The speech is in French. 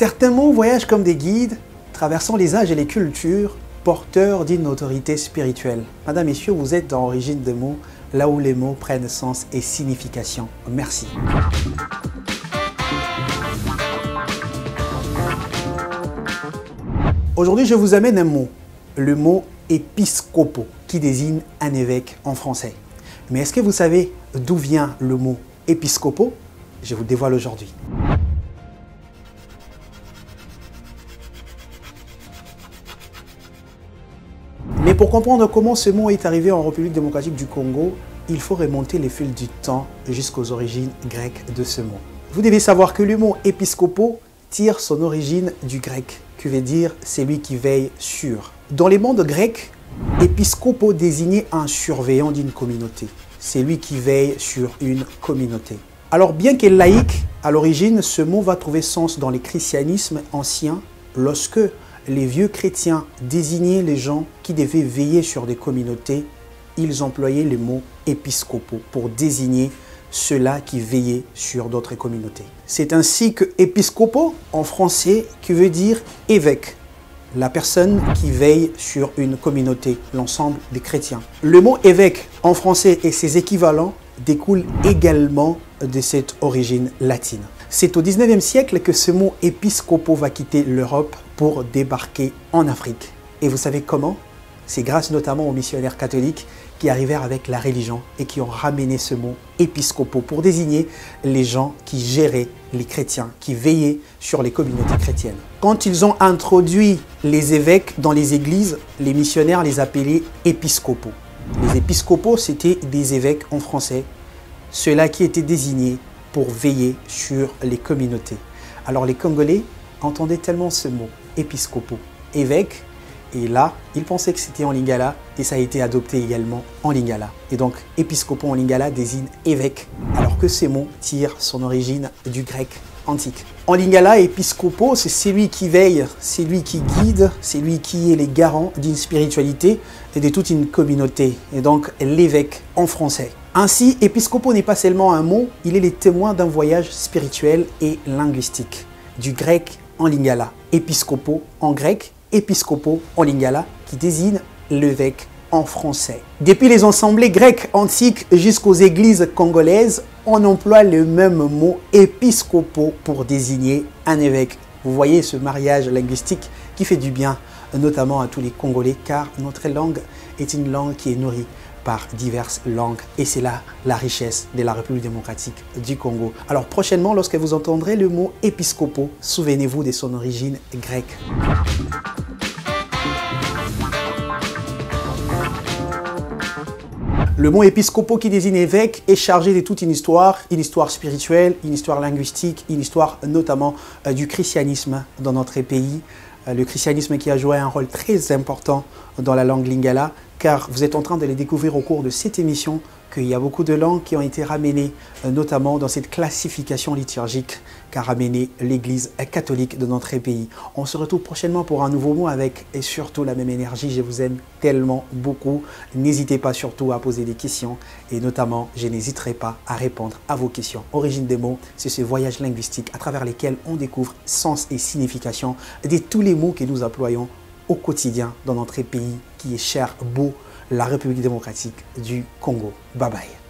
Certains mots voyagent comme des guides, traversant les âges et les cultures, porteurs d'une autorité spirituelle. Madame, Messieurs, vous êtes dans Origine des mots, là où les mots prennent sens et signification. Merci. Aujourd'hui, je vous amène un mot, le mot épiscopo, qui désigne un évêque en français. Mais est-ce que vous savez d'où vient le mot épiscopo? Je vous dévoile aujourd'hui. Mais pour comprendre comment ce mot est arrivé en République démocratique du Congo, il faut remonter les fils du temps jusqu'aux origines grecques de ce mot. Vous devez savoir que le mot épiscopo tire son origine du grec, qui veut dire celui qui veille sur. Dans les mondes grecs, épiscopo désignait un surveillant d'une communauté, celui qui veille sur une communauté. Alors bien que laïque, à l'origine, ce mot va trouver sens dans les christianismes anciens lorsque les vieux chrétiens désignaient les gens qui devaient veiller sur des communautés. Ils employaient le mot épiscopo pour désigner ceux-là qui veillaient sur d'autres communautés. C'est ainsi que épiscopo en français qui veut dire évêque, la personne qui veille sur une communauté, l'ensemble des chrétiens. Le mot évêque en français et ses équivalents découlent également de cette origine latine. C'est au 19e siècle que ce mot épiscopo va quitter l'Europe pour débarquer en Afrique. Et vous savez comment? C'est grâce notamment aux missionnaires catholiques qui arrivèrent avec la religion et qui ont ramené ce mot épiscopo pour désigner les gens qui géraient les chrétiens, qui veillaient sur les communautés chrétiennes. Quand ils ont introduit les évêques dans les églises, les missionnaires les appelaient épiscopaux. Les épiscopaux, c'était des évêques en français, ceux-là qui étaient désignés pour veiller sur les communautés. Alors les Congolais entendaient tellement ce mot, épiscopaux, évêque, et là, ils pensaient que c'était en lingala et ça a été adopté également en lingala. Et donc, épiscopo en lingala désigne évêque, alors que ce mot tire son origine du grec antique. En lingala, épiscopo, c'est celui qui veille, c'est lui qui guide, c'est lui qui est le garant d'une spiritualité et de toute une communauté. Et donc, l'évêque en français. Ainsi, épiscopo n'est pas seulement un mot, il est le témoin d'un voyage spirituel et linguistique. Du grec en lingala, épiscopo en grec, épiscopo en lingala, qui désigne l'évêque en français. Depuis les assemblées grecques antiques jusqu'aux églises congolaises, on emploie le même mot épiscopo pour désigner un évêque. Vous voyez ce mariage linguistique qui fait du bien, notamment à tous les Congolais, car notre langue est une langue qui est nourrie par diverses langues et c'est là la richesse de la République démocratique du Congo. Alors prochainement, lorsque vous entendrez le mot épiscopo, souvenez-vous de son origine grecque. Le mot épiscopo qui désigne évêque est chargé de toute une histoire spirituelle, une histoire linguistique, une histoire notamment du christianisme dans notre pays. Le christianisme qui a joué un rôle très important dans la langue lingala, car vous êtes en train de les découvrir au cours de cette émission qu'il y a beaucoup de langues qui ont été ramenées, notamment dans cette classification liturgique qu'a ramené l'Église catholique de notre pays. On se retrouve prochainement pour un nouveau mot avec et surtout la même énergie. Je vous aime tellement beaucoup. N'hésitez pas surtout à poser des questions et notamment, je n'hésiterai pas à répondre à vos questions. Origine des mots, c'est ce voyage linguistique à travers lequel on découvre sens et signification de tous les mots que nous employons au quotidien dans notre pays qui est cher, beau, la République démocratique du Congo. Bye bye.